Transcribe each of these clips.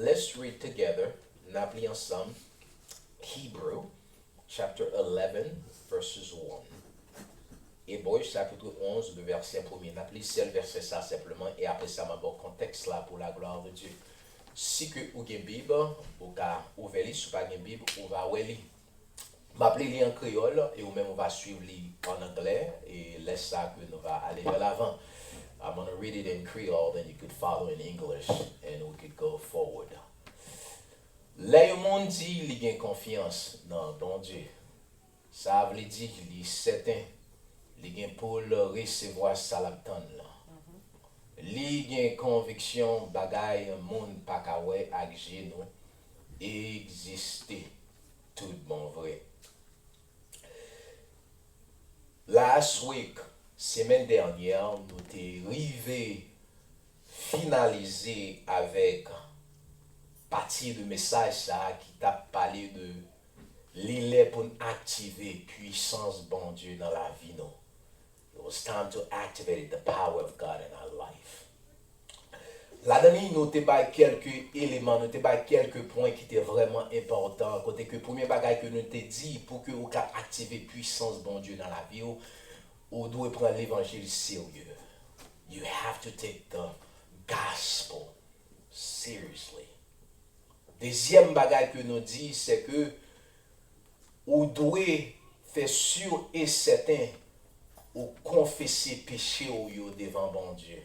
let's read together. N'a pli ensemble. Hebrew, chapter 11, verses 1. Hébreu, chapitre 11, le verset premier. N'a pli seul verset ça simplement. Et après ça, m'a bon contexte là pour la gloire de Dieu. Si que ou gen Bible, ou ka ouvert li, si pas gen Bible, ou va oué li. M'appeler li en créole et ou même on va suivre li en anglais et laisse ça que nous va aller vers l'avant. I'm going to read it in Creole, then you could follow in English and we could go forward. Là, le monde dit li gen confiance dans bon Dieu. Ça veut dire li certain, li gen pour le recevoir salaptan là. Li gen conviction bagay moun pa ka wè ak genou existe tout bon vrai. Last week, semaine dernière, nous t'es arrivé finalisé avec partie de message ça qui t'a parlé de l'île pour activer puissance bon Dieu dans la vie non. It was time to activate the power of God in our life. Là-dedans, nous t'ai pas quelques éléments, nous t'ai pas quelques points qui étaient vraiment importants. Côté que premier bagage que nous t'ai dit pour que vous activer puissance bon Dieu dans la vie, vous devez prendre l'évangile sérieux. You have to take the gospel seriously. Deuxième bagage que nous dit, c'est que vous devez faire sûr et certain ou confesser péché ou yo devant bon Dieu.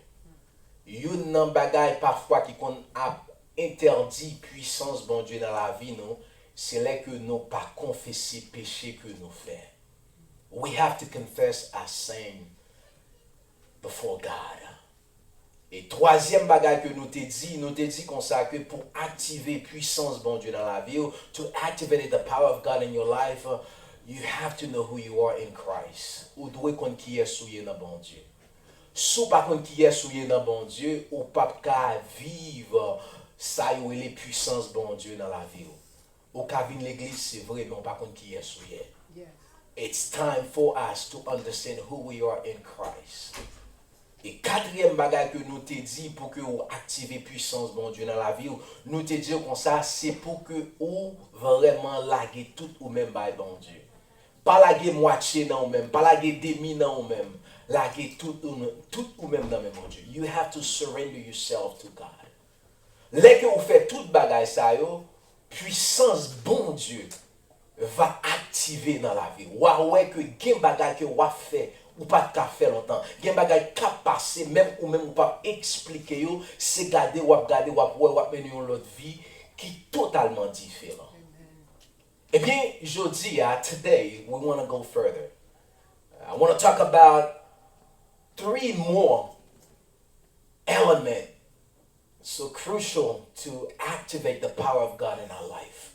Yon nan bagay parfois qui kon a interdit puissance bon Dieu dans la vie nous, c'est là que nous pas confesser péché que nous fait. We have to confess our sin before God. Et troisième bagay que nous te dit comme ça que pour activer puissance bon Dieu dans la vie, to activate the power of God in your life, you have to know who you are in Christ. Ou doit kon qui est souillé dans bon Dieu. Sou pa kon qui est souillé dans bon Dieu, ou pas ka vivre ça yo les puissances bon Dieu dans la vie. Ou ka vin l'église c'est vrai mais on pas kon qui est souillé. Yes. It's time for us to understand who we are in Christ. Et quatrième bagage que nous te dit pour que vous activez puissance bon Dieu dans la vie, nous te dit comme ça, c'est pour que vous vraiment laguer tout ou même by bon Dieu. Pas laguer moitié dans ou même, pas laguer demi dans ou même, laguer tout ou même dans même mon Dieu. You have to surrender yourself to God. Dès que vous faites toute bagage ça yo, puissance bon Dieu va activer dans la vie. Ou ouais que gen bagage que ou fait ou pas de faire longtemps. Gen bagay ka passer même ou pas expliquer yo, c'est garder ou mener une autre vie qui est totalement différent. Eh bien, jeudi, today we want to go further. I want to talk about 3 more elements so crucial to activate the power of God in our life.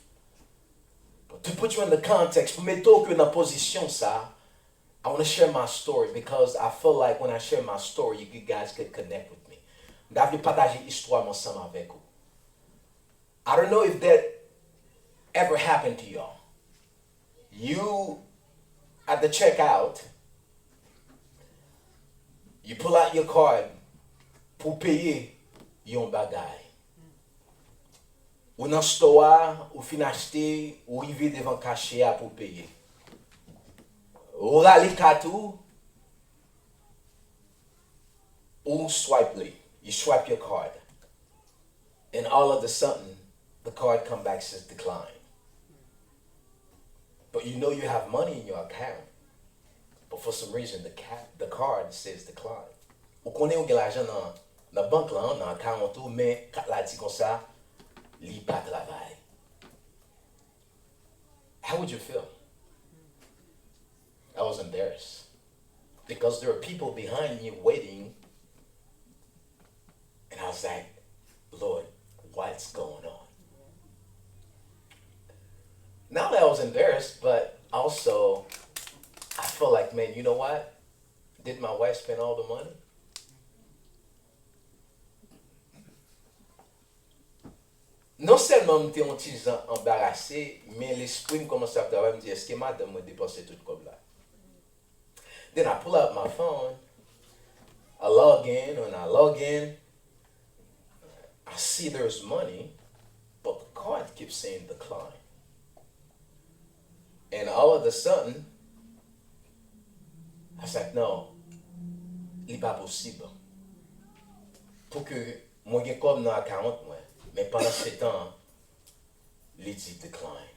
But to put you in the context, pour mettre que dans position ça, I want to share my story because I feel like when I share my story, you guys could connect with me. J'avais partager histoire ensemble avec vous. I don't know if that ever happened to y'all. You at the checkout, you pull out your card pour payer yon bagay. Ou dans store, ou fin acheter, ou rive devant cashier pour payer. Ou rali katou, ou swipe li. You swipe your card. And all of a sudden, the card come back says decline. But you know you have money in your account. But for some reason, the card says decline. Ou konen ou gen l'argent dans banque là, dans account ou mais la dit comme ça, li pa travail. How would you feel? I was embarrassed because there were people behind me waiting, and I was like, Lord, what's going on? Not that I was embarrassed, but also I felt like, man, you know what? Did my wife spend all the money? Non seulement j'étais un petit embarrassé, mais l'esprit me commençait à travailler, me dit, est-ce que madame m'a dépensé tout comme là? Then I pull out my phone, I log in, I see there's money, keep saying decline. And all of a sudden, I said, non, il n'est pas possible. Pour que moi, j'ai comme dans 40 mois, mais pendant ce temps, il dit decline.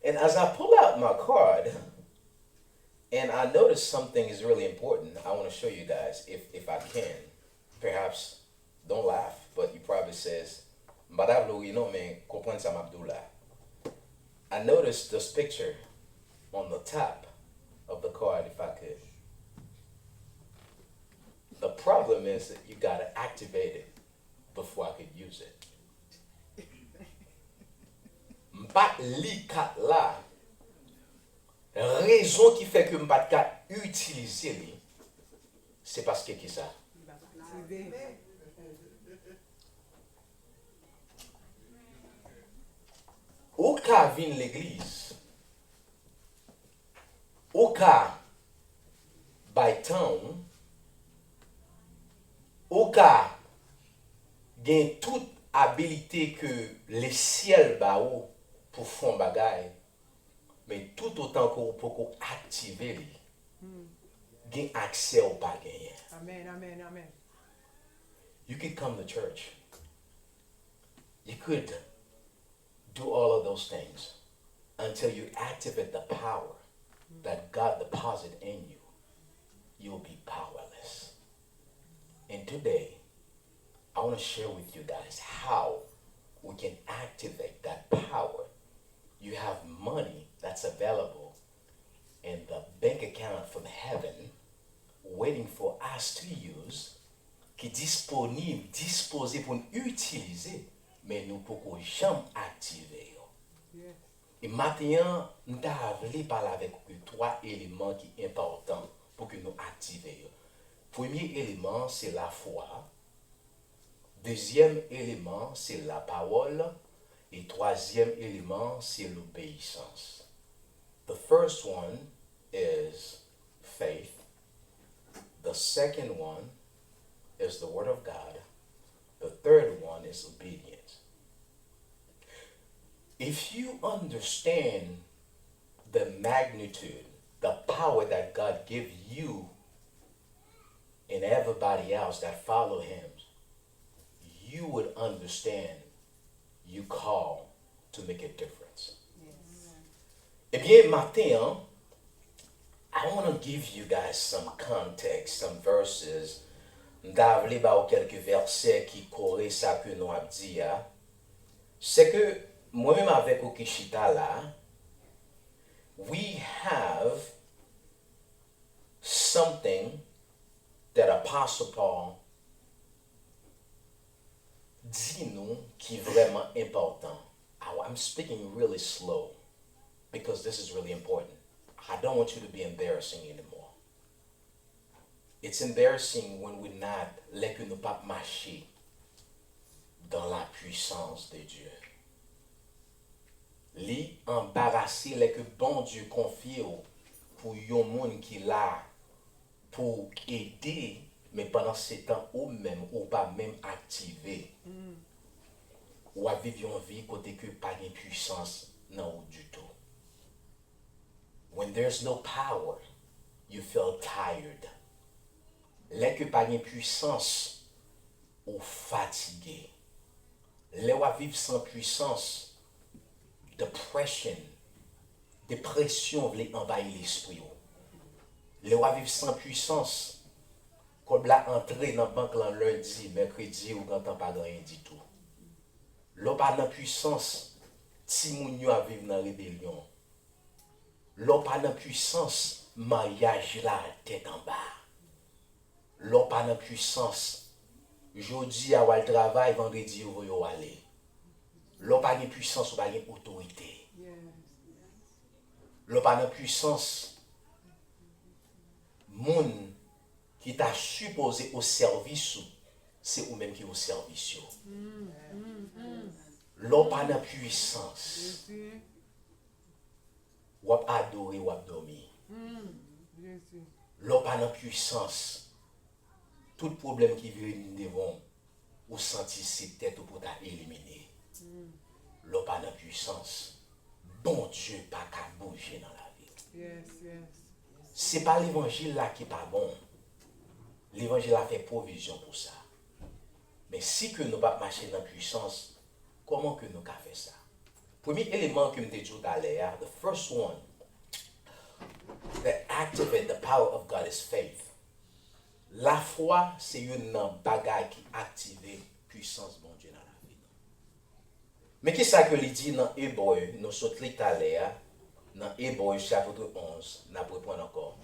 And as I pull out my card, and I noticed something is really important, I want to show you guys, if I can. Perhaps, don't laugh, but you probably says, Madame Louino, mais comprendre ça m'abdoula. I noticed this picture on the top of the card, if I could. The problem is that you gotta activate it before I could use it. M'pat li kat la, raison qui fait que m'pat kat utiliser li, c'est parce que qui ça? Ou ka vin l'église, ou ka bay town, ou ka gen toute habilité que le ciel ba ou pour fond bagay, mais tout autant qu'on peut activer li, gen accès ou pas gagner. Amen, amen, amen. You could come to church. You could do all of those things until you activate the power that God deposited in you. You'll be powerless. And today, I want to share with you guys how we can activate that power. You have money that's available in the bank account from heaven waiting for us to use, qui est disponible, disposé pour nous utiliser, mais nous ne pouvons jamais activer. Yes. Et maintenant, nous avons parler avec vous trois éléments qui sont importants pour que nous activions. Premier élément, c'est la foi. Deuxième élément, c'est la parole. Et troisième élément, c'est l'obéissance. The first one is faith. The second one is the word of God. The third one is obedience. If you understand the magnitude, the power that God gives you and everybody else that follow him, you would understand you call to make a difference. Yes. Eh bien, matin, I want to give you guys some context, some verses. M'davle ba ou quelques versets qui corrent ça que nous avons dit. C'est que moi-même avec Okishita là, we have something that Apostle Paul dit nous qui est vraiment important. I'm speaking really slow because this is really important. I don't want you to be embarrassing anymore. It's embarrassing when we're not, like nous pas marcher dans la puissance de Dieu. Li embarrassé, like que bon Dieu confie pour yon monde qui là pour aider, mais pendant ce temps ou même ou pas même activé. Ou à vivre une vie côté que pas de puissance non du tout. When there's no power, you feel tired. Là que pas de puissance, ou fatigué. Là où à vivre sans puissance, dépression voulait envahir l'esprit. Là où à vivre sans puissance, comme la entrer dans la banque lundi, mercredi ou quand on pas rien du tout. L'on pas dans puissance, si moun yo a vivre dans rébellion. L'on pas dans puissance, mariage la tête en bas. L'on pas dans puissance, jeudi à le travail, vendredi ou yo aller. L'on pas dans puissance ou pas dans autorité. L'on pas dans puissance, moun qui t'a supposé au service, c'est ou même qui au service. L'on pas dans puissance. Ou adorer ou dormir. L'on pas dans puissance. Tout problème qui vient devant ou sentir ses têtes pour t'éliminer. L'eau pas dans puissance. Bon Dieu pas qu'à bouger dans la vie. Yes, yes. C'est pas l'évangile là qui est pas bon. L'évangile a fait provision pour ça. Mais si que nous pas marcher dans la puissance, comment que nous avons fait ça? Premier élément que je t'ai dit tout à l'heure, the first one that activate the power of God is faith. La foi, c'est une bagaille qui active puissance bon Dieu dans la vie. Mais qu'est-ce que il dit dans Hébreu, nous sommes tout à l'heure, dans Hébreu chapitre 11, nous allons prendre encore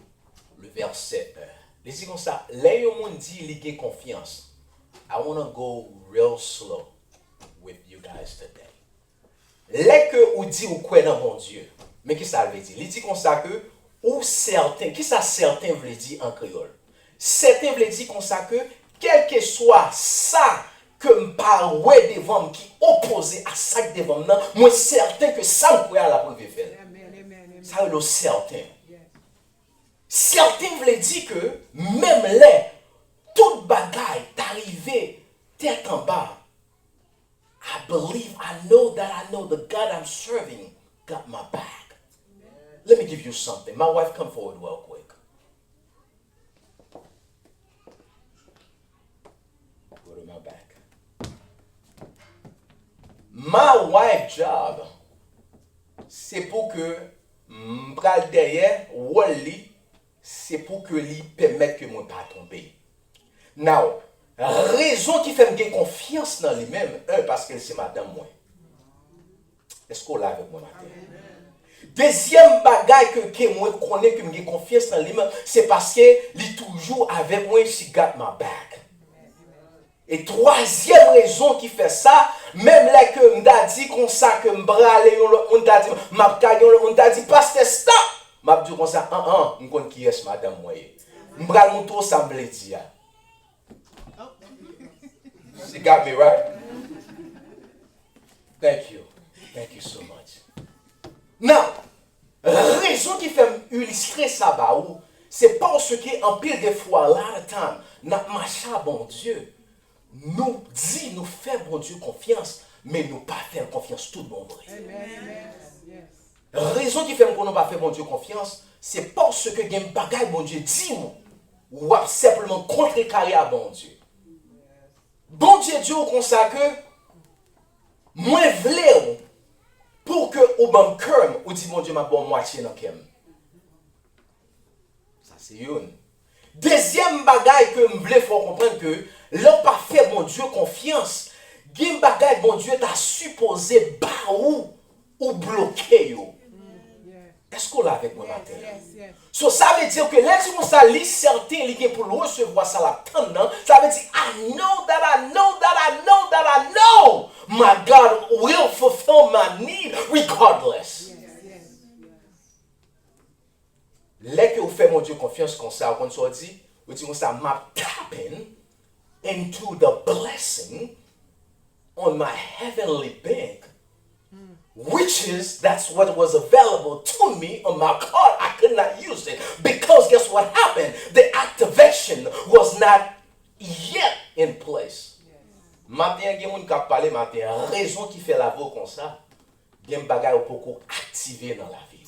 le verset 1. Il dit comme ça, là où on dit qu'il a confiance. I want to go real slow with you guys today. Là que on dit ou quoi dans mon Dieu, mais qu'est-ce que ça veut dire? Il dit comme ça que, ou certain, qu'est-ce que certain veut dire en créole? Certain veut dire comme ça que, quel que soit ça que me parle devant qui opposé à ça devant moi, moi certain que ça me croit à la preuve faire. Ça veut dire certain. Certain veut dire que, même là, toute bagaille t'arriver tête en bas. I believe, I know the God I'm serving got my back. Let me give you something. My wife, come forward real quick. Go to my back. My wife's job, c'est pour que m'bral derrière, Wally, c'est pour que lui permette que moi pas tomber. Now, raison qui fait me gagner confiance dans lui-même, parce que c'est madame moi. Est-ce qu'on l'a avec moi matin? Deuxième bagaille que moi connais que me gagne confiance dans lui-même, c'est parce que il toujours avec moi, she got my back. Et troisième raison qui fait ça, même là que m'a dit comme ça que m'bralé on t'a dit m'a caillé on t'a dit pasteur stop. M'a dit comme ça on connait qui est madame moi. M'bral mon tour ça me dire. She got me right. Thank you. Thank you so much. Now, raison qui fait illustrer ça, c'est parce qu'en pile de fois, là, le temps, notre marché à bon Dieu, nous dit, nous fait bon Dieu confiance, mais nous pas faire confiance tout bon vrai. Raison qui fait qu'on n'a pas fait bon Dieu confiance, c'est parce que gen bagay bon Dieu dit nous, ou simplement contrecarrer à bon Dieu. Bon Dieu dit comme ça que moi vle pour que ou ban cœur ou dit mon Dieu m'a bon moitié dans kem. Ça c'est une. Deuxième bagaille que m'vle faut comprendre que l'on pas fait bon Dieu confiance, gen bagaille bon Dieu t'a supposé ba ou bloquer yo. Est-ce qu'on l'a avec moi matin? So, ça veut dire que lorsqu'on s'allie certain lié pour le recevoir ça la tendance, ça veut dire I know that I know that I know that I know my God will fulfill my need regardless. Là que vous faites mon Dieu confiance comme ça, quand on dit, vous dites comme ça, m'a tapping into the blessing on my heavenly bank. Which is, that's what was available to me on my card. I could not use it because guess what happened? The activation was not yet in place. Matin, il y a des gens qui parlent matin. Raison qui fait la voix comme ça, il y a des bagages beaucoup activés dans la vie.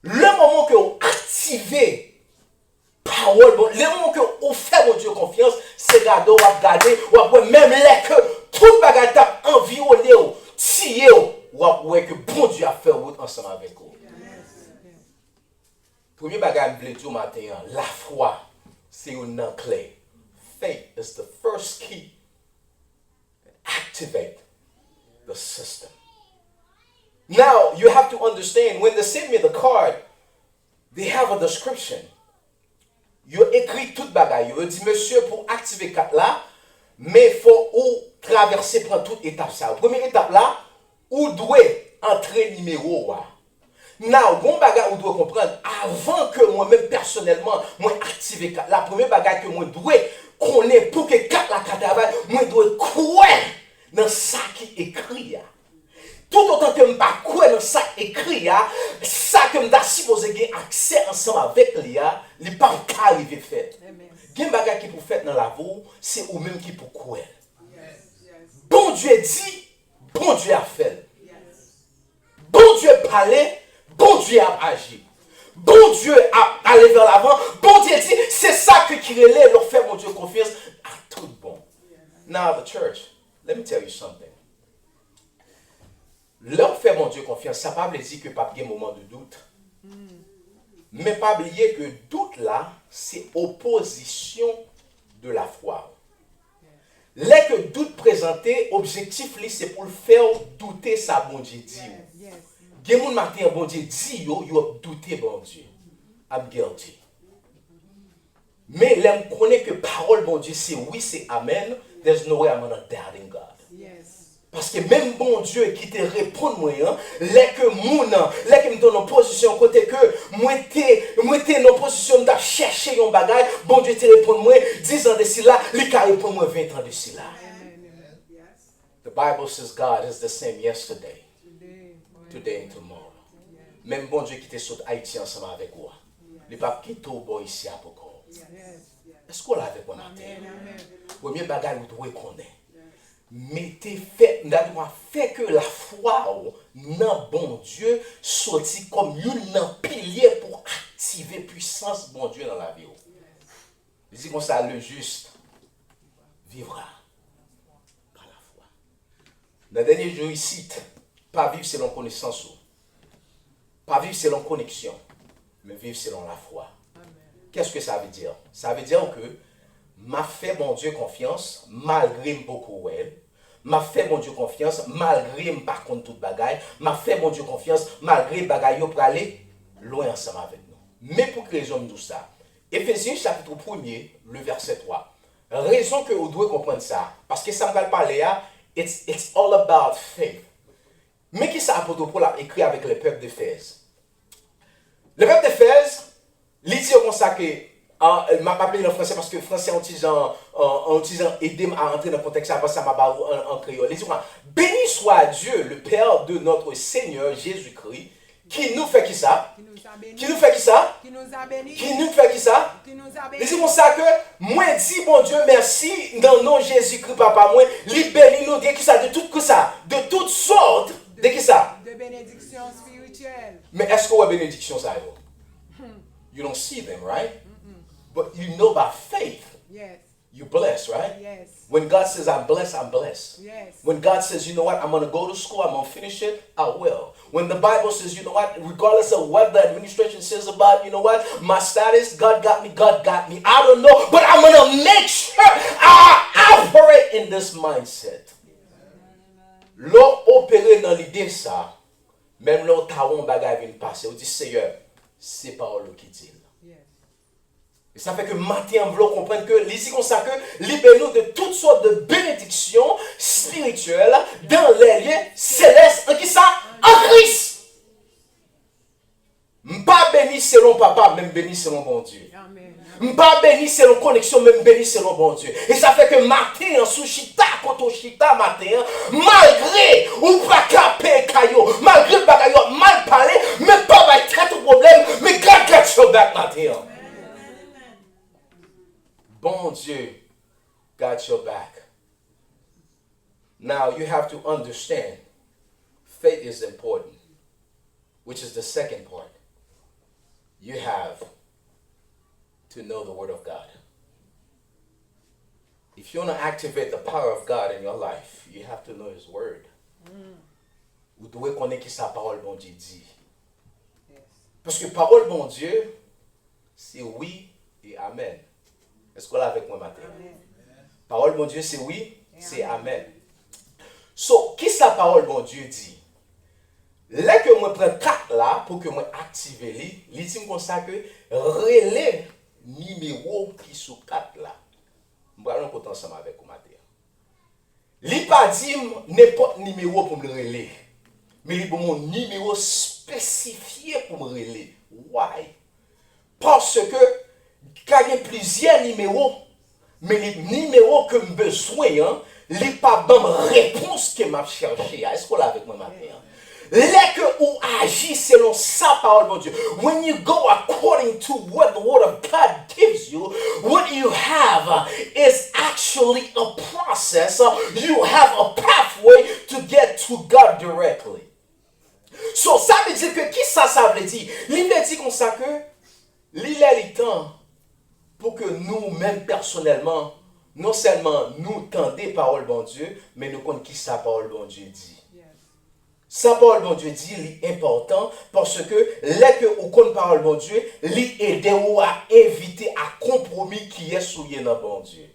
Le moment que vous activez parole, le moment que vous faites mon Dieu confiance, c'est garder ou regarder ou même les que tout bagage t'a environné ou tié ou que bon Dieu a fait ensemble avec vous. Premier bagage que je veux matin, la foi, c'est une clé. Faith is the first key that activate the system. Now, you have to understand, when they send me the card, they have a description. You écrit toute bagaille. You dit, monsieur, pour activer 4 là, mais il faut ou traverser par toute étape ça. Première étape là, ou doit entrer numéro. Now, bon bagage ou doit comprendre, avant que moi-même personnellement, moi activer 4 la première bagage que moi dois connaître pour que 4 la travaille, moi dois croire dans ça qui écrit. Tout autant que je ne sais pas quoi dans ça écrit, ça que je suis supposé avoir accès ensemble avec lui, il n'est pas arrivé fait. Il y a des choses qui pour faire dans la vie, c'est ou même qui pour quoi. Dieu dit, bon Dieu a fait. Bon Dieu parlait, bon Dieu a agi. Bon Dieu a allé vers l'avant. Bon Dieu dit, c'est ça que qui relève, leur faire mon Dieu confiance à tout bon. Now the church, let me tell you something. Leur faire mon Dieu confiance, ça ne veut pas dire que pas de moment de doute. Mais pas oublier que doute là, c'est opposition de la foi. Les que doute présenté, objectif c'est pour le faire douter sa bon Dieu dit. Gen moun matin bon Dieu dit yo a douté bon Dieu. I'm guilty. Mais l'aime connaît que parole bon Dieu c'est oui, c'est amen. There's no way I'm gonna doubt in God. Parce que même bon Dieu qui te répond moi, hein, les que moun, les que me donne en position côté que moi t'es en position de chercher un bagage, bon Dieu te répond moi 10 ans de cela, lui qui répond moi 20 ans de cela. The Bible says God is the same yesterday, today and tomorrow. Même bon Dieu qui te saute Haïti ensemble avec moi. Le pape qui est au bois ici à Poko. Est-ce qu'on l'a avec moi matin? Premier bagage vous devez connaître. Mettez fait, fait que la foi dans bon Dieu sorti comme un pilier pour activer puissance bon Dieu dans la vie. Je dis comme ça, le juste vivra par la foi. Dans le dernier jour ici, pas vivre selon connaissance, pas vivre selon connexion, mais vivre selon la foi. Qu'est-ce que ça veut dire? Ça veut dire que m'a fait mon Dieu confiance malgré beaucoup elle. M'a fait mon Dieu confiance malgré par contre toute bagaille. M'a fait mon Dieu confiance malgré bagaille pour aller loin ensemble avec nous. Mais pour que raison tout ça, Éphésiens chapitre 1er, le verset 3. Raison que vous devez comprendre ça, parce que ça me va parler là, it's all about faith. Mais qui ça apôtre Paul a écrit avec le peuple d'Éphèse? Le peuple d'Éphèse, il dit comme ça que m'a pas appelé en français parce que français en disant aider à entrer dans le contexte avant ça m'a en créole. Il dit béni soit Dieu le Père de notre Seigneur Jésus-Christ qui nous fait qui ça? Qui nous fait qui ça? Qui nous a bénis. Qui nous fait qui ça? Il dit comme ça que moi dis bon Dieu merci dans nom Jésus-Christ papa moi libère nous de qui ça de tout que ça de toutes sortes de qui ça? De bénédiction spirituelle. Mais est-ce que ouais bénédiction ça yo? You don't see them, right? But you know by faith, yes, you're blessed, right? Yes. When God says I'm blessed, I'm blessed. Yes. When God says, you know what, I'm going to go to school, I'm going to finish it, I will. When the Bible says, you know what, regardless of what the administration says about, you know what, my status, God got me. I don't know, but I'm going to make sure I operate in this mindset. L'on opère dans l'idée ça, même l'on taron bagay vient passer, on dit Seigneur, c'est parole qui dit. Et ça fait que matin, on veut comprendre que l'ici comme ça que libère-nous de toutes sortes de bénédictions spirituelles dans les lieux célestes. En qui ça? En Christ. Pas béni selon papa, même béni selon bon Dieu. Pas béni selon connexion, même béni selon bon Dieu. Et ça fait que matin, en sous chita, quand on chita matin, malgré ou pas capé caillou, malgré le bagaillot mal parlé, mais pas va être tout problème, mais God got your back matin. Bon Dieu got your back. Now you have to understand, faith is important, which is the second part. You have to know the Word of God. If you want to activate the power of God in your life, you have to know His Word. Vous devez connaître qui sa parole bon Dieu dit. Parce que parole bon Dieu, c'est oui et amen. Est-ce qu'on l'a avec moi matin? Parole bon Dieu, c'est oui, c'est amen. So, qui sa parole bon Dieu dit? Là que moi prends 4 là pour que moi active li, il dit comme ça que relais numéro qui sous 4 là. Moi allons compter ensemble avec vous matin. Li pas dit n'importe numéro pour me relais. Mais il bon mon numéro spécifié pour me relais. Why? Parce que il y a plusieurs numéros, mais les numéros que j'ai besoin, les pas bonne réponse que m'a cherché. Est-ce qu'on l'a avec moi maintenant? Les que ou agit selon sa parole, mon Dieu. When you go according to what the Word of God gives you, what you have is actually a process. You have a path to get to God directly. So, ça veut dire que, qui ça veut dire? Il veut dire comme ça que, il est le temps pour que nous-mêmes personnellement, non seulement nous tendons parole bon Dieu, mais nous connaissons qui sa parole bon Dieu dit. Sa parole bon Dieu dit, c'est important parce que, là que vous connaissez parole bon Dieu, il aide ou à éviter un compromis qui est souillé dans bon Dieu.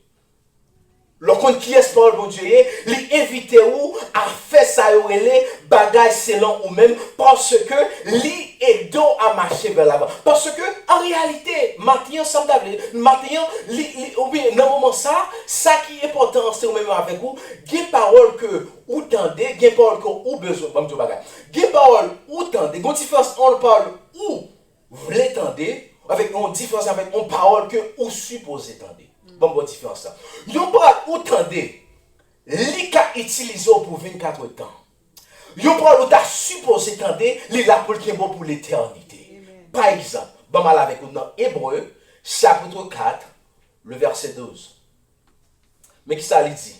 Lorsqu'on qui est parole bon Dieu, il évite ou à faire ça ou les bagages selon ou même parce que li aide à marcher vers l'avant. Parce que en réalité, maintenant ça maintenant ou bien dans moment ça qui est important c'est même avec vous, des paroles que ou tendez, des paroles que ou besoin bon Dieu bagage. Des paroles ou tendez, une différence entre parole ou vous l'étendez avec une différence avec une parole que ou supposé tendez. Bonne différence ça. Yon parole ou tendez, li ka utilisé pour 24 temps. Yon parole ou ta supposé tendez, li la pour qui est bon pour l'éternité. Par exemple, bon mal avec nous dans Hébreu, chapitre 4, le verset 12. Mais qui ça lui dit?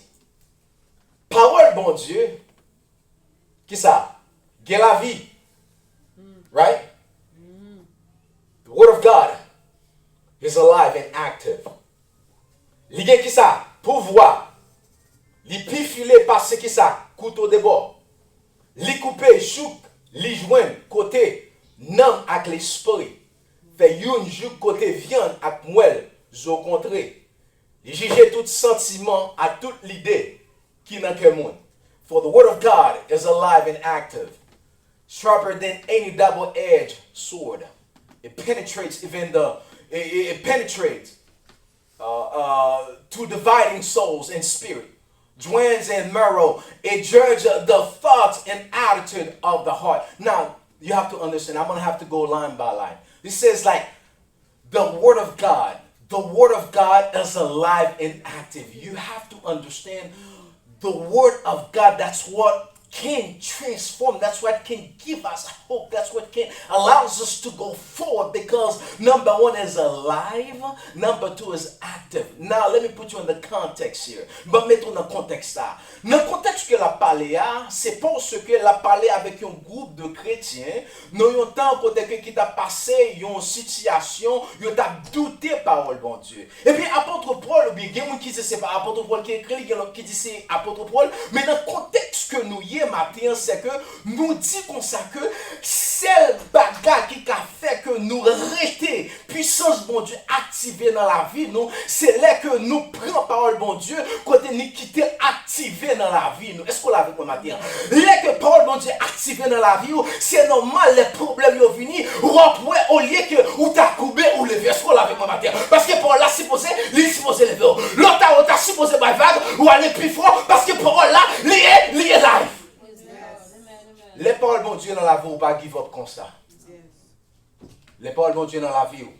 Parole bon Dieu, qui ça? Gain la vie. Right? The word of God is alive and active. Li gen qui ça? Pouvoir. Li pifile parce qui ça? Couteau de bord. Li coupe jouk, li joint côté nam ak l'esprit. Fait yon jouk côté viande ak moelle, zo kontre. Li juge tout sentiment à toute l'idée qui nan ke moun. For the word of God is alive and active, sharper than any double-edged sword. It penetrates even it penetrates to dividing souls and spirit, joints and marrow. It judges the thoughts and attitude of the heart. Now, you have to understand, I'm going to have to go line by line. This says like, the word of God is alive and active. You have to understand the word of God, that's what can transform. That's what can give us hope. That's what can allows us to go forward because number one is alive, number two is active. Now let me put you in the context here. But mettons dans le contexte là. Dans le contexte que la parlé a, c'est parce que la parlé avec un groupe de chrétiens, nous un temps côté que qui t'a passé une situation, il t'a douté parole bon Dieu. Et puis apôtre Paul, ou bien il y a quelqu'un qui dit c'est pas apôtre Paul qui écrit, il y a qui dit c'est apôtre Paul, mais dans le contexte que nous y matin, c'est que nous dit comme ça que c'est le bagage qui a fait que nous rester puissance bon Dieu activée dans la vie nous, c'est là que nous prenons parole bon Dieu côté nous quitter activé dans la vie nous. Est-ce qu'on l'a vu comme matin? Là que parole bon Dieu activé dans la vie c'est normal les problèmes yo vini ou au lieu que ou ta coubé ou lever. Est-ce qu'on l'a vu comme matin? Parce que parole là supposé lever l'autre t'as supposé vague ou aller plus fort parce que parole là lié live. Les paroles bon Dieu dans la vie ou pas give up comme ça. Les paroles bon Dieu dans la vie ou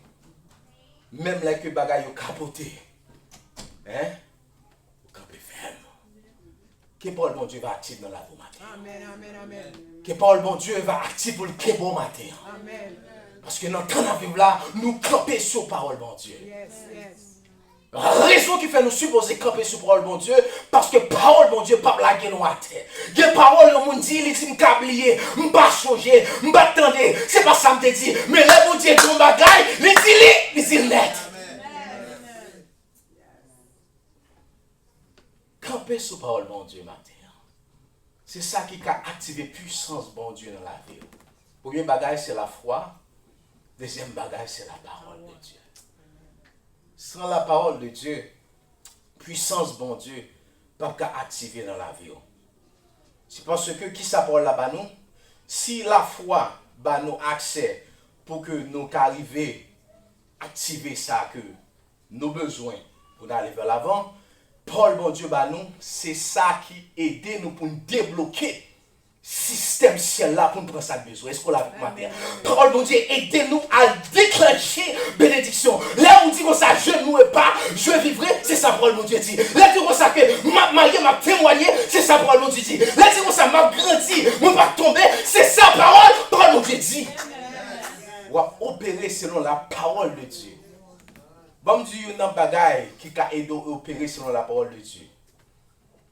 même les que bagaille ou capoté. Hein? Ou campé ferme. Que parole bon Dieu va active dans la vie matin. Amen, amen, amen. Que parole bon Dieu va active pour le que bon matin. Amen. Parce que dans le temps de vivre là, nous camper sur parole bon Dieu. Yes, yes. Raison qui fait nous supposer camper sur parole bon Dieu, parce que parole bon Dieu pas blaguer nous à terre. Que parole le monde dit, il dit m'cablier, m'pas changer, m'pas attendre, c'est pas ça me dit, mais le bon Dieu ton bagaille, il dit net. Camper sur parole bon Dieu matin. C'est ça qui a activé puissance bon Dieu dans la vie. Premier bagaille c'est la foi, deuxième bagaille c'est la parole de Dieu. Sans la parole de Dieu, puissance bon Dieu, pas qu'à activer dans la vie. C'est parce que qui ça parle là-bas nous? Si la foi bah nous accès pour que nous arrivions à activer ça que nous besoin pour aller vers l'avant, Paul bon Dieu bah nous, c'est ça qui aide nous pour nous débloquer système ciel là pour nous prendre ça besoin. Est-ce qu'on l'a vu matin? Parole bon Dieu, aidez-nous à déclencher bénédiction. Là où on dit que ça, je ne mourrai pas, je vivrai, c'est ça parole bon Dieu dit. Là où on dit que ça, m'a témoigné, c'est ça parole bon Dieu dit. Là où on dit que ça, m'a grandi, moi pas tomber, c'est ça parole bon Dieu dit. On va opérer selon la parole de Dieu. Bon Dieu, il y a un bagage qui a aidé à opérer selon la parole de Dieu.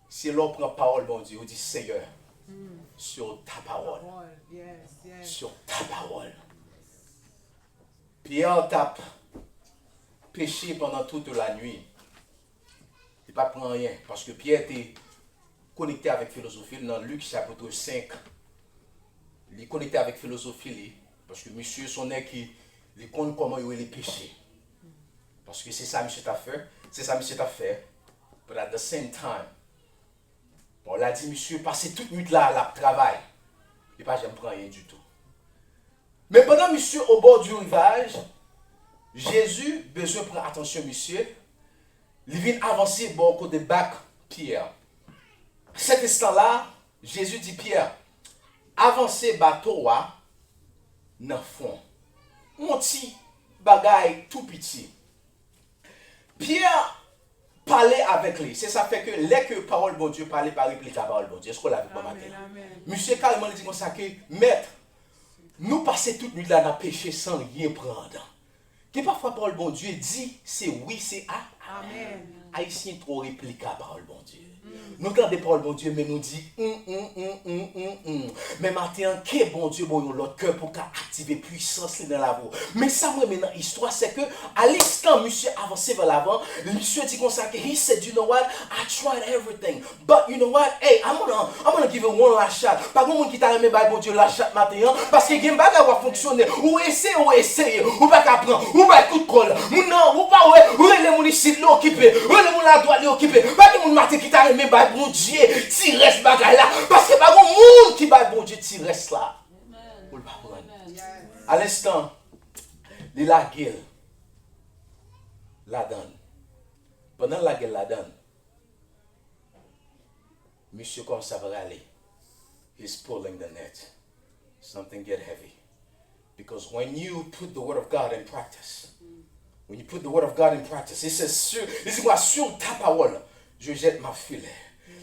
C'est l'on prend parole bon Dieu, on dit Seigneur. sur ta parole. Yes. Sur ta parole. Pierre t'a péché pendant toute la nuit. Il n'a pas pris rien. Parce que Pierre était connecté avec philosophie. Dans Luc chapitre 5, il est connecté avec philosophie. Parce que monsieur, son est qui il compte comment il est péché. Parce que c'est ça monsieur t'a fait. C'est ça monsieur t'a fait. But at the same time, bon, il a dit, monsieur, passez toute nuit là, à travail. Il pas j'aime prendre rien du tout. Mais pendant monsieur au bord du rivage, Jésus, besoin de prendre attention, monsieur, il vient avancer bon côté bac Pierre. À cet instant-là, Jésus dit Pierre, avancez bateau dans le fond. Mon petit bagaille tout petit. Pierre parlait avec lui. C'est ça fait que les que parole bon Dieu parlait par réplique la parole bon Dieu. Est-ce qu'on l'a vu pas matin? Monsieur carrément dit comme ça que maître, nous passer toute nuit là dans péché sans rien prendre. Que parfois parole bon Dieu dit c'est oui, c'est Amen. Haïtien trop réplique la parole bon Dieu. Nous gardons des paroles bon Dieu mais nous dit mais matin que bon Dieu bon l'autre cœur pour activer puissance dans la voix. Mais ça moi maintenant histoire c'est que à l'instant monsieur avancé vers l'avant, monsieur dit comme ça que he said you know what I tried everything but you know what hey I'm gonna give you one last shot. Pas grand monde qui t'a aimé bon Dieu last shot matin parce que game bagarre va fonctionner ou essayer ou pas apprendre ou pas coup de colle. Non ou pas ou les moun ici l'occupé ou les moun la droite l'occupé. Pas de moun matin qui t'a aimé bon Dieu, tu restes bagaille là. Parce que pas de monde qui va bon Dieu, tu restes là. À l'instant, il la gueule, la donne. Pendant la gueule, la donne, monsieur commence à aller. He's pulling the net. Something get heavy. Because when you put the word of God in practice, it says, sur ta parole, je jette ma filet.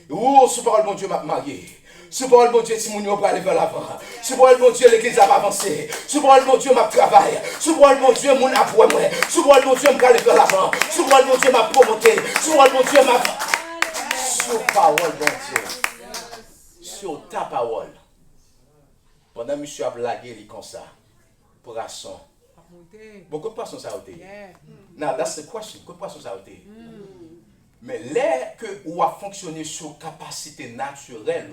Oh, sous parole, mon Dieu, m'a marié. Sous parole, mon Dieu, Timounio va aller vers l'avant. Sous parole, mon Dieu, l'église va avancer. Sous parole, mon Dieu, m'a travail. Sous parole, mon Dieu, mon appui, moi. Sous parole, mon Dieu, m'a aller vers l'avant. Sous parole, mon Dieu, m'a promoté. Sous parole, mon Dieu, m'a. Sous parole, mon Dieu. Sur ta parole. Pendant que monsieur a blagué, il est comme ça. Poisson. Beaucoup de poissons ça a été. Now, that's the question. Beaucoup de poissons ça a été. Mais là que ou a fonctionné sur capacité naturelle,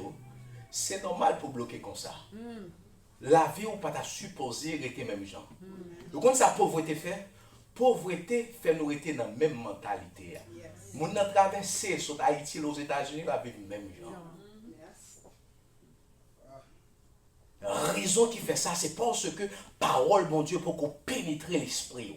c'est normal pour bloquer comme ça. La vie ou pas ta supposé rester même gens. Donc quand ça pauvreté fait, pauvreté fait nous rester dans la même mentalité. Mon a traversé sur Haïti aux États-Unis la vivre même gens. La raison qui fait ça, c'est parce que parole, bon Dieu, pour qu'on pénètre l'esprit.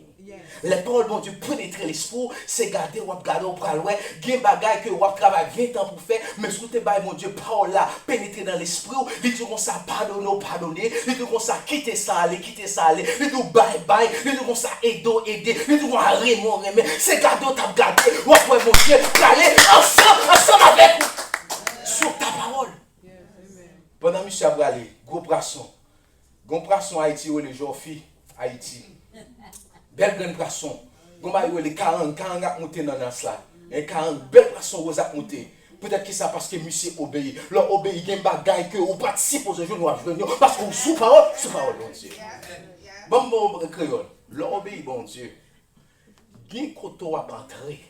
Les paroles, bon Dieu, pénétrer l'esprit, c'est garder ou pral ouais, gen bagay que ou travail 20 ans pour faire, mais ce que mon Dieu, parole là, pénétrer dans l'esprit, il dit qu'on ça pardonner, il dit qu'on ça quitter ça aller, il dit bye, il dit qu'on ça aider, il dit qu'on remet, c'est garder ou t'a garder, ou après mon Dieu, aller ensemble avec vous, sur ta parole. Pendant monsieur a aller, gros poisson Haïti ou les gens filles Haïti. Belle grande poisson. Comment les 40 a monté dans là. Et 40 belle poisson vous a monté. Peut-être que ça parce que monsieur obéit. Leur obéit gen bagay que ou participe aux jeux noirs parce qu'on sous parole bon Dieu. Bon créole. Leur obéit bon Dieu. Gen koto a entrer.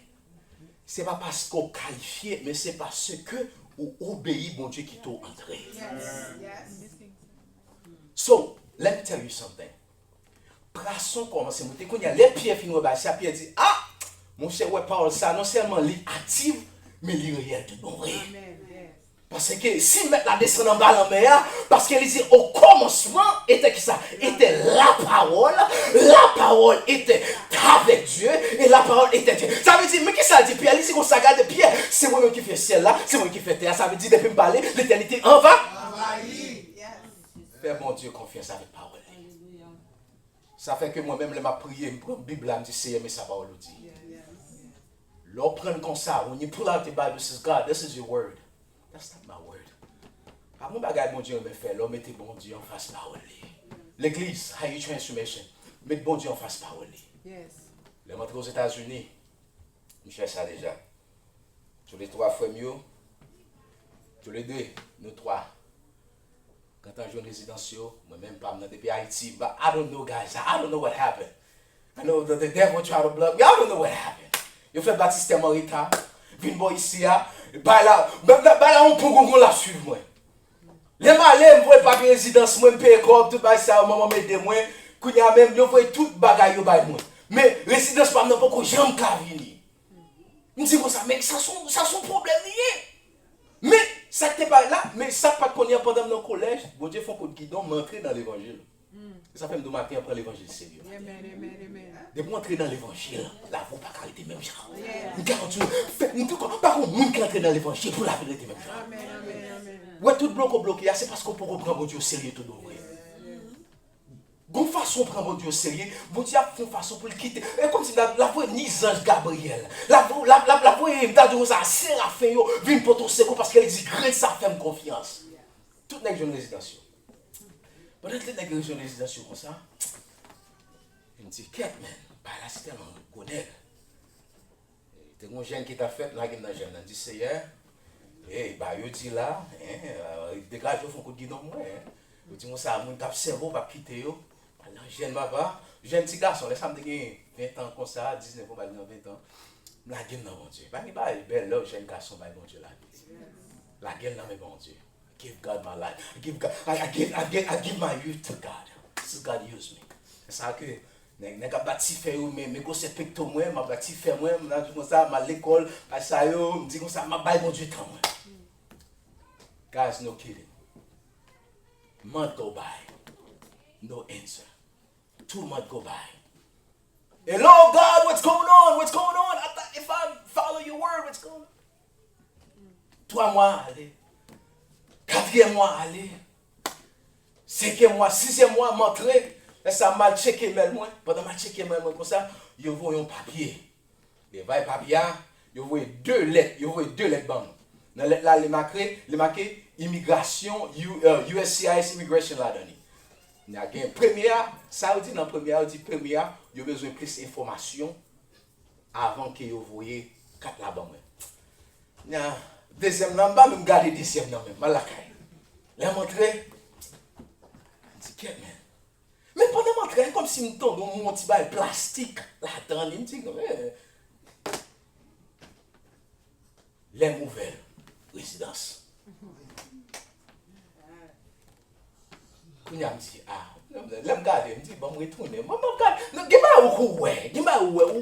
C'est pas parce qu'on qualifié mais c'est parce que ou obéit bon Dieu qui t'a entré. So, let me tell you something. Poisson commence à monter. Quand il y a les pieds finis, Pierre dit, ah, mon cher, ouais, parole ça, non seulement il active, mais il est réel de bon vrai. Parce que si mettre la descend en bas en mer, parce qu'elle dit au commencement était qui ça? Était la parole était avec Dieu et la parole était Dieu. Ça veut dire, mais qu'est-ce que ça dit Pierre? Il dit qu'on s'agarde Pierre, c'est moi qui fais ciel là, c'est moi qui fais terre. Ça veut dire depuis me parler, l'éternité en va. Fais mon Dieu confiance avec parole. Ça fait que moi-même, je m'a prié, je prends la Bible, je me dis, Seigneur, mais ça va le dire. L'on prend comme ça, when you pull out the Bible, says, God, this is your word. That's not my word. Pas mon bagage, mon Dieu, me fait, l'homme mettez bon Dieu en face parole. L'église, High Transformation, mettez bon Dieu en face parole. Les montré aux États-Unis, je fais ça déjà. Tous les trois frères mieux, tous les deux, nous trois, quand on joue en résidence, moi-même, pas depuis Haïti, but I don't know, guys. I don't know what happened. I know that the devil tried to block me. I don't know what happened. Yo fait baptiste Morita, vin boy ici, bah là, on peut la suivre, moi. Les malais, moi, pas de résidence, moi, je paye comme tout, bah ça, maman m'aide moi, qu'on y a même, yo voyez tout bagaille, yo bah moi. Mais résidence, pas n'importe quoi, j'aime qu'à venir. Je me dis comme ça, mais ça son problème lié. Mais ça n'était pas là, mais ça pas qu'on y a pendant mon collège, bon Dieu, faut qu'on guidon m'entrer dans l'évangile. Ça fait me matin après l'évangile sérieux. Amen. De pour entrer dans l'évangile, là, vous pas arrêter même genre. Nous garantis, par contre, nous qui entrer dans l'évangile pour la vérité même genre. Amen. Ouais, tout bloqué, c'est parce qu'on peut reprendre mon Dieu au sérieux tout d'ouvrir. Gon façon prendre mon Dieu au sérieux, mon Dieu a une façon pour le quitter. Et comme si la voix ni ange Gabriel, la voix d'Adou ça Séraphin yo vient pour ton secours parce qu'elle dit grâce ça fait confiance. Toute nèg jeune résidence. Pendant que nèg jeune résidence comme ça, il me dit quête man, bah là c'était un connaît. T'es un jeune qui t'a fait là qui dans jeune, dit Seigneur, bah yo dit là, dégage au fond coup de guidon moi. Yo dit moi ça mon cap cerveau pas quitter yo. Alors, jeune papa, jeune petit garçon, laisse-moi me dire 20 ans comme ça, 19 ans, 20 ans. La gueule dans mon Dieu. Pas que bah belle là, jeune garçon, bah bon Dieu la vie. La gueule dans mes bon Dieu. Give God my life. I give my youth to God. This is God use me. C'est ça que nèg a bâti faire mais go c'est pecto moi, m'a bâti faire moi, m'a dit comme ça, m'a l'école, à ça yo, me dit comme ça, m'a bail bon Dieu temps moi. Guys, no kidding. Month go by. No answer. 2 months go by. Hello, God, what's going on? What's going on? I thought if I follow your word, what's going on? 3 mois, allez. 4e mois, allez. 5e mois, 6e mois, m'entrer. Et ça m'a checké mail moi. Pendant m'a checké mail moi comme ça, yo voyons un papier. Et va papier, yo voyez 2 lettres, yo voyez 2 lettres ban. Dans lettre là, les marqué immigration USCIS immigration là dedans. Il y a une première, ça dit dans la première, il dit première, il y a besoin de plus d'informations avant que vous voyez 4 là-bas. Deuxième number, je garde deuxième number, malakay. Là, montrer, je dis, qu'est-ce que mais pendant montrer, comme si je tombe dans mon petit bail plastique, là-dedans, je me dis, les nouvelles résidences. Quand je me dis, je me garde, je me dis, bon, je retourne. Je me garde, je me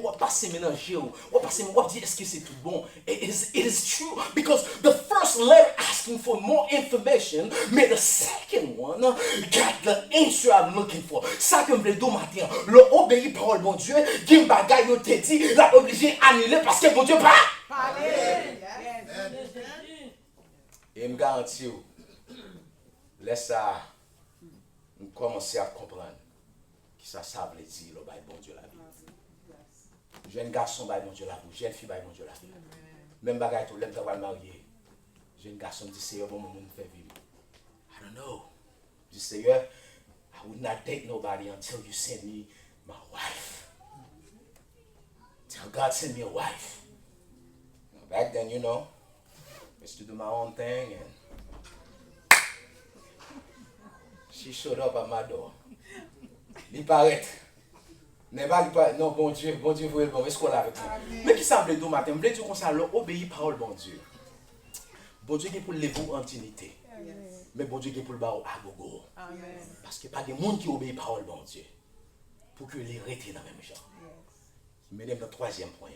dis, passer mélanger, on passer, on dit, est-ce que c'est tout bon? It is true, because the first letter asking for more information, mais the second one got the answer I'm looking for. Ça que je veux dire matin, l'obéir parole mon Dieu, qui me bagaille, yo te dit, l'a obligé annuler parce que mon Dieu pas. Et me garantis, laisse ça. Nous commençons à comprendre que ça veut dire le bail bon Dieu la vie. Jeune garçon bail bon Dieu la vie, jeune fille bail bon Dieu la vie. Même bagaille tout, l'aime d'avoir marié. Jeune garçon dit Seigneur bon moment nous fait vivre. I don't know. Je dis Seigneur, I would not date nobody until you send me my wife. Till God send me a wife. Back then, you know, I used to do my own thing and she showed up at my door. Il paraît. Non, bon Dieu, vous êtes bon, est-ce qu'on l'a avec moi? Mais qui semble tout matin, je veux dire qu'on s'en obéit parole, bon Dieu. Bon Dieu qui est pour lever en dignité. Mais bon Dieu qui est pour le bas à gogo. Parce qu'il n'y a pas de monde qui obéit parole, bon Dieu. Pour que les retiennent dans le même genre. Mais dans le 3e point.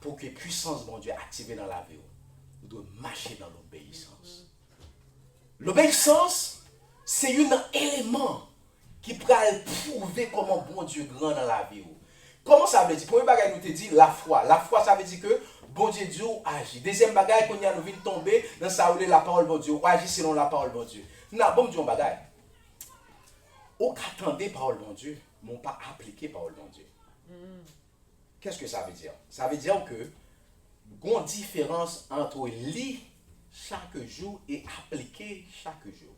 Pour que puissance, bon Dieu, activée dans la vie, vous devez marcher dans l'obéissance. L'obéissance, c'est un élément qui peut prouver comment bon Dieu grand dans la vie. Comment ça veut dire? Premier bagage nous te dit la foi. La foi, ça veut dire que bon Dieu agit. Deuxième bagage, qu'on y a nous vient tomber dans ça où la parole bon Dieu, agit selon la parole bon Dieu. Non, bon Dieu, bagage. Au qu'attendez parole bon Dieu, mais pas appliquer parole bon Dieu. Qu'est-ce que ça veut dire? Ça veut dire que il y a une différence entre lire chaque jour et appliquer chaque jour.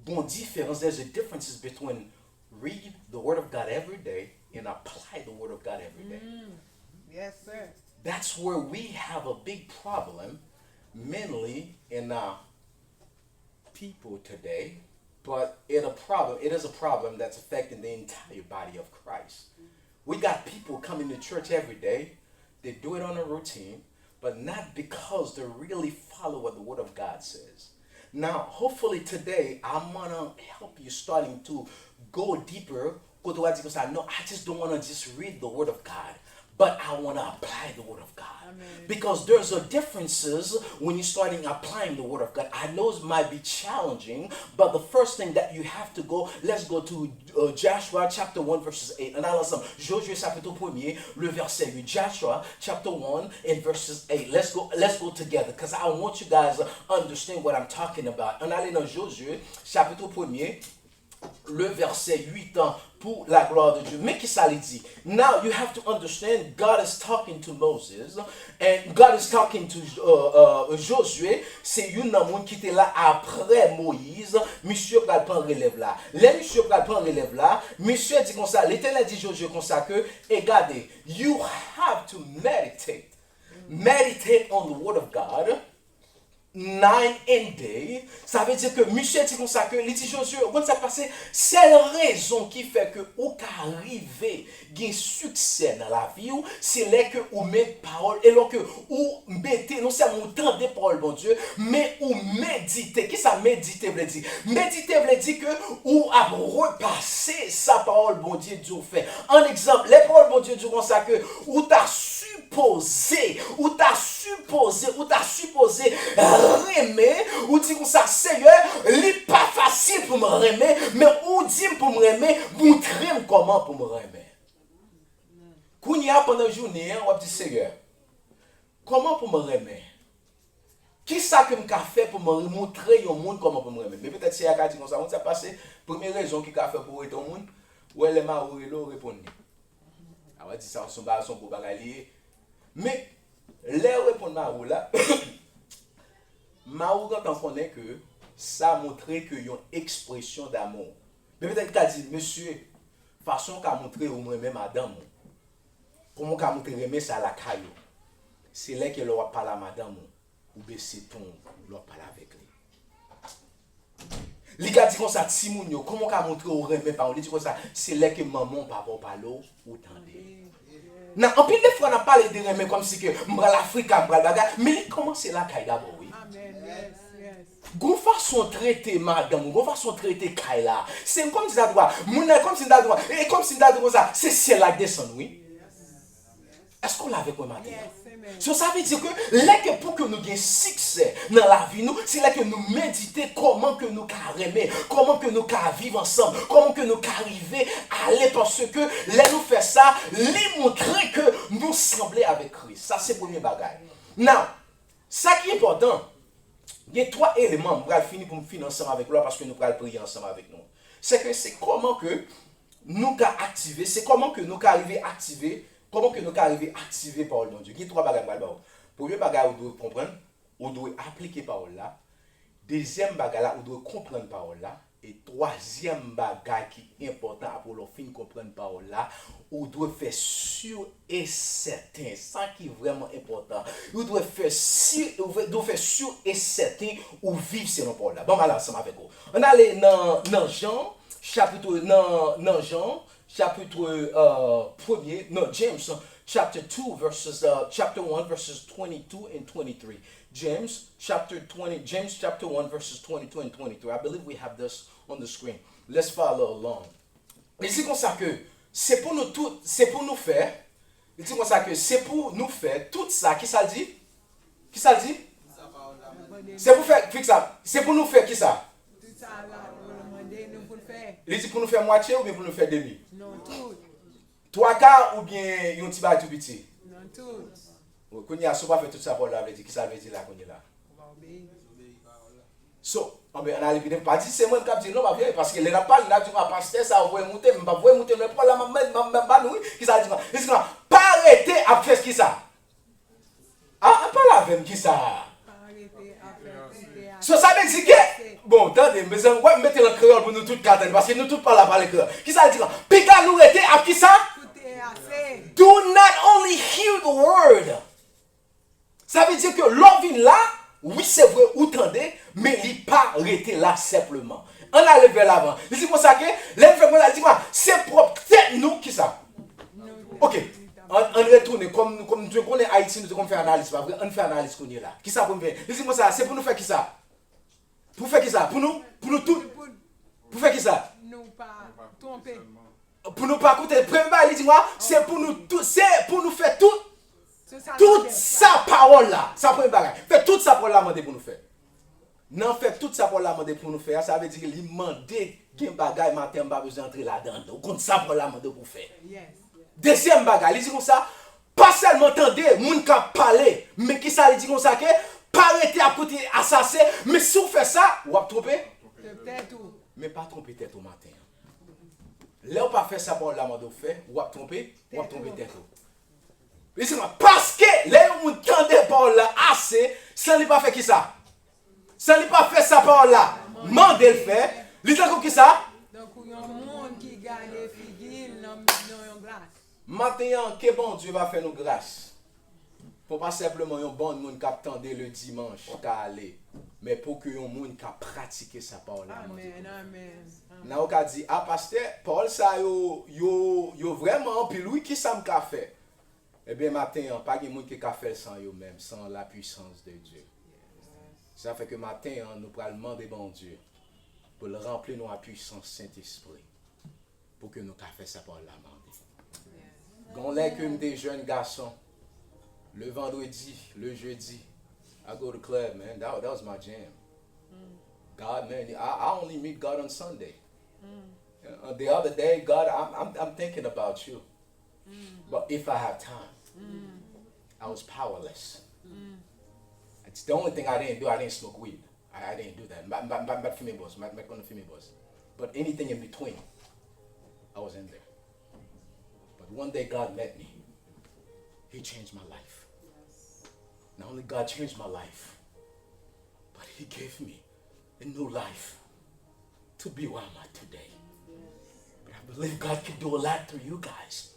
Bon difference, there's a difference between read the word of God every day and apply the word of God every day. Yes, sir. That's where we have a big problem, mainly in people today, but it is a problem that's affecting the entire body of Christ. We got people coming to church every day. They do it on a routine, but not because they really follow what the Word of God says. Now, hopefully today, I'm going to help you starting to go deeper. No, I just don't want to just read the Word of God, but I want to apply the Word of God. Amen. Because there's a differences when you're starting applying the Word of God. I know it might be challenging, but the first thing that you have to go, let's go to Joshua chapter 1 verses 8. On a ensemble, Josué chapitre 1er, le verset 8. Joshua chapter 1 and verses 8. Let's go together because I want you guys to understand what I'm talking about. On allait dans Josué chapitre 1er, le verset 8 pour la gloire de Dieu. Mais qui ça lui dit? Now you have to understand God is talking to Moses and God is talking to Josué. C'est une monde qui était là après Moïse. Monsieur pral prendre relève là. Les monsieur pral prendre relève là. Monsieur dit comme ça. L'Éternel dit Josué comme ça que regardez, you have to meditate on the word of God. Night and day, ça veut dire que Michel dit comme ça que il dit Josué, quand ça passe, c'est la raison qui fait que ou qu'arriver gain succès dans la vie ou c'est là que ou met parole et là que ou mettez non seulement entendre parole bon Dieu, mais ou méditer. Qui ça méditer veut dire? Méditer veut dire que ou a repasser sa parole bon Dieu Dieu fait. En exemple, les paroles bon Dieu comme ça que ou t'as supposé remet, ou dit comme ça, Seigneur, il pas facile pour me remettre, mais ou dit pour me remettre, montrer comment pour me remettre. Quand il y a pendant la journée, on va dire, Seigneur, comment pour me remettre? Qui ça que je fait pour me montrer au monde comment pour me remettre? Mais peut-être si il y a dit comme ça, on s'est passé, première raison qu'il a fait pour être au monde, où elle est marre, elle répond. On va dire ça, son pour bagailler. Mais, les répondre marou là, marou quand on connaît que ça montre que y a une expression d'amour. Mais peut-être qu'il a dit, monsieur, façon qu'a montré au moins même madame, comment qu'a montré remet ça à la caillou. C'est là que l'on parle à madame, ou baisser ton, l'on parle avec lui. Les gars disent comme ça, Timounio, comment qu'a montré au remet par on dit comme ça, c'est là que maman, papa parle ou tendez. Non, en plus, des fois, on a parlé de remet comme si que m'bral l'Afrique, m'bral bagarre, mais comment c'est la caille d'abord, oui? Amen. Yes, yes. Gon façon traiter madame, gon façon traiter Kaila. C'est comme si ça doit, comme si ça doit, et comme si ça doit ça, c'est ciel la descend, oui. Est-ce qu'on l'avait quoi matin? So, ça veut dire que là que pour que nous ayons succès dans la vie, nous, c'est là que nous méditons comment que nous carrément, comment que nous vivre ensemble, comment que nous arriver à aller parce que là nous faire ça, les montrer que nous semblons avec Christ. Ça c'est le premier bagage. Now, ça qui est important, il y a trois éléments, on va finir pour me finir ensemble avec lui parce que nous allons prier ensemble avec nous. C'est que c'est comment que nous activer, c'est comment que nous arriver à activer. Comment que nous arrivons à activer parole de Dieu? Il y a trois bagages. Premier bagage, vous devez comprendre, vous devez appliquer parole là. Deuxième bagage là, vous devez comprendre parole là. Et troisième bagage qui est important pour le fin comprendre parole là, vous devez faire sûr et certain. Ça qui est vraiment important. Vous devez faire sûr et certain ou vivre selon parole là. Bon, voilà, ensemble avec vous. On allait dans Jean, chapitre 1er, no, James chapter 2 verses chapter 1 verses 22 and 23. James chapter 1 verses 22 and 23. I believe we have this on the screen. Let's follow along. Il dit comme ça que c'est pour nous tout, c'est pour nous faire. Il dit comme ça que c'est pour nous faire tout ça. Qui ça dit? Qui ça dit? C'est pour faire fixe ça. C'est pour nous faire qui ça? Il dit pour nous faire moitié ou bien pour nous faire demi? Non, tout. Trois quarts ou bien un petit bas tout petit? Non, tout. Quand il y a soit fait tout ça pour la veut dire qui ça veut dire là qu'on est là. So, on a les pas dit c'est moi qui dit non pas bien parce que les n'a pas là tu vas passer ça vous monter mais pas vous monter mais pas la même pas nous qui ça dit pas arrêter à faire qui ça? Ah, pas la même qui ça? So ça veut dire que bon, attendez, mais on va mettre le créole pour nous tous quatre parce que nous tous parlons par le créole. Qui ça dit là? Pika nous était à qui ça? Do not only hear the word. Ça veut dire que l'on vient là, oui, c'est vrai, ou tendez, mais il n'est pas arrêté là simplement. On allait vers l'avant. Il dit comme ça que, il dit quoi? C'est propre tête nous qui ça. Ok. On retourne, comme nous connaissons Haïti, nous devons faire analyse, pas vrai? On fait analyse qu'on est là. Qui ça pour nous faire? Il dit comme ça, c'est pour nous faire qui ça? Pour faire qui ça? Pour nous tout? Pour faire qui ça? Nous pas tromper. Pour nous pas écouter. Premier, il dit moi, c'est pour nous tout, c'est pour nous faire tout. Toute sa parole là, ça prend bagage. Fait toute sa parole là mandé pour nous faire. Non, fait toute sa parole là mandé pour nous faire, ça veut dire qu'il mandé gen bagage matin pas besoin d'entrer là-dedans. Donc compte sa parole là mandé pour faire. Yes. Deuxième bagage, il dit comme ça, pas seulement entendre moun ka parler, mais qui ça il dit comme ça que pas arrêter à côté assassin, mais si vous faites ça, vous va tromper. Peut-être tout. Mais pas tromper tête au matin. Là on pas faire ça parole là mandé pour faire, vous va tromper tête. Parce que les gens entendent parole là assez, ça n'est pas fait qui ça. Ça n'est pas fait sa parole là. Mandez le faire. Les gens comme qui ça. Donc il y a un monde qui gagne figure dans une glace. Maintenant, que bon Dieu va faire nous grâce. Pour pas simplement un bon monde qui attende le dimanche qu'à aller, mais pour que un monde qui pratiquer sa parole là. Amen, amen. Now on dit ah pasteur, Paul ça yo vraiment puis lui qui ça me qu'a fait. Eh bien, matin, pas de monde qui a fait sans eux-mêmes, sans la puissance de Dieu. Ça fait que matin, nous pourrons demander bon Dieu pour le remplir de la puissance Saint-Esprit. Pour que nous fassions ça par la main. Quand on est comme des jeunes garçons, le vendredi, le jeudi, I go to club, man. That was my jam. God, man, I only meet God on Sunday. The other day, God, I'm thinking about you. But if I have time, I was powerless. It's the only thing I didn't do. I didn't smoke weed. I didn't do that. But female boss, my female boss. But anything in between, I was in there. But one day God met me. He changed my life. Not only God changed my life, but He gave me a new life to be where I'm at today. But I believe God can do a lot through you guys.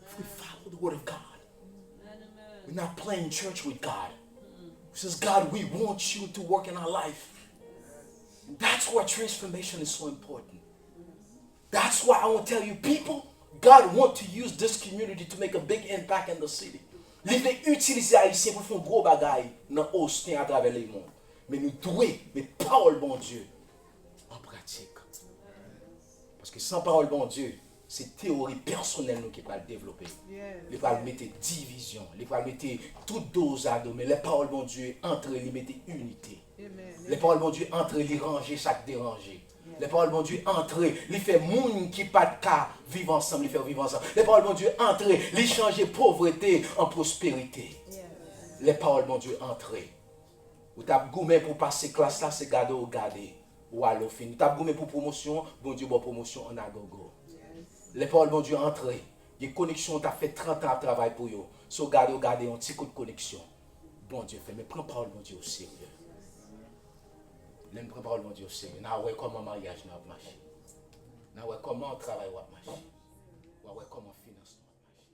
If we follow the word of God, we're not playing church with God. It says, God, we want you to work in our life. That's why transformation is so important. That's why I want to tell you, people, God wants to use this community to make a big impact in the city. Il veut utiliser Haïtien pour faire un gros bagaille dans Austin à travers le monde. Mais nous devons mettre parole bon Dieu en pratique. Parce que sans parole bon Dieu, c'est théorie personnelle qui va le développer. Il va le mettre division, il va le mettre toute dose à dos, mais les paroles bon Dieu entre les mettre unité. Les paroles bon Dieu entre les ranger chaque dérangé. Les paroles bon Dieu entre les fait moun qui pas de cas vivre ensemble, les faire vivre ensemble. Les paroles bon Dieu entre les changer pauvreté en prospérité. Les paroles bon Dieu entre. Ou t'as goumé pour passer classe là, c'est garder ou garder. Ou à l'offre. Ou t'as goumé pour promotion, bon Dieu bon promotion en agogo. Les paroles bon Dieu entre. Les connexions t'as fait 30 ans de travail pour eux. So garder un petit coup de connexion. Bon Dieu fait, mais prends parole bon Dieu au sérieux. L'aime prend parole mon Dieu au sérieux. Now ouais comment mariage n'a pas marché. Now ouais comment travail n'a pas marché. Ouais comment finance n'a pas marché.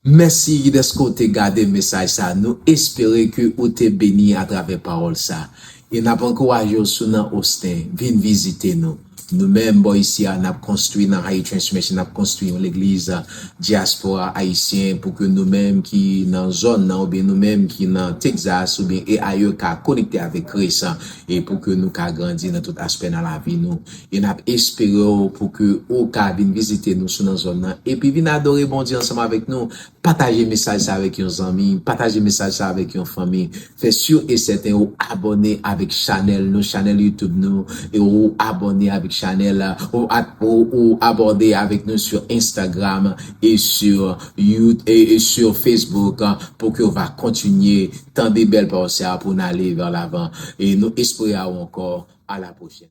Merci de ce côté garder message ça. Nous espérons que vous êtes béni à travers parole ça. Et n'a pas encouragé sur dans Austin, viens visiter nous. Nous-mêmes, ici, on a construit dans Haïti Transformation, on a construit l'église diaspora haïtien pour que nous-mêmes qui dans zone, ou bien nous-mêmes qui dans Texas, ou bien et ailleurs, qui connecté avec Christ, et pour que nous grandir dans tout aspect dans la vie, nous. Et on a espéré pour que au cas vienne visiter nous sur dans zone, et puis vienne adorer bon Dieu ensemble avec nous, partager message ça avec vos amis, partager message ça avec une famille, fait sûr et certain, ou abonner avec channel, nos channel YouTube nous, et ou abonner avec channel ou aborder avec nous sur Instagram et sur YouTube et sur Facebook pour que on va continuer tant de belles pensées pour aller vers l'avant et nous espérons encore à la prochaine.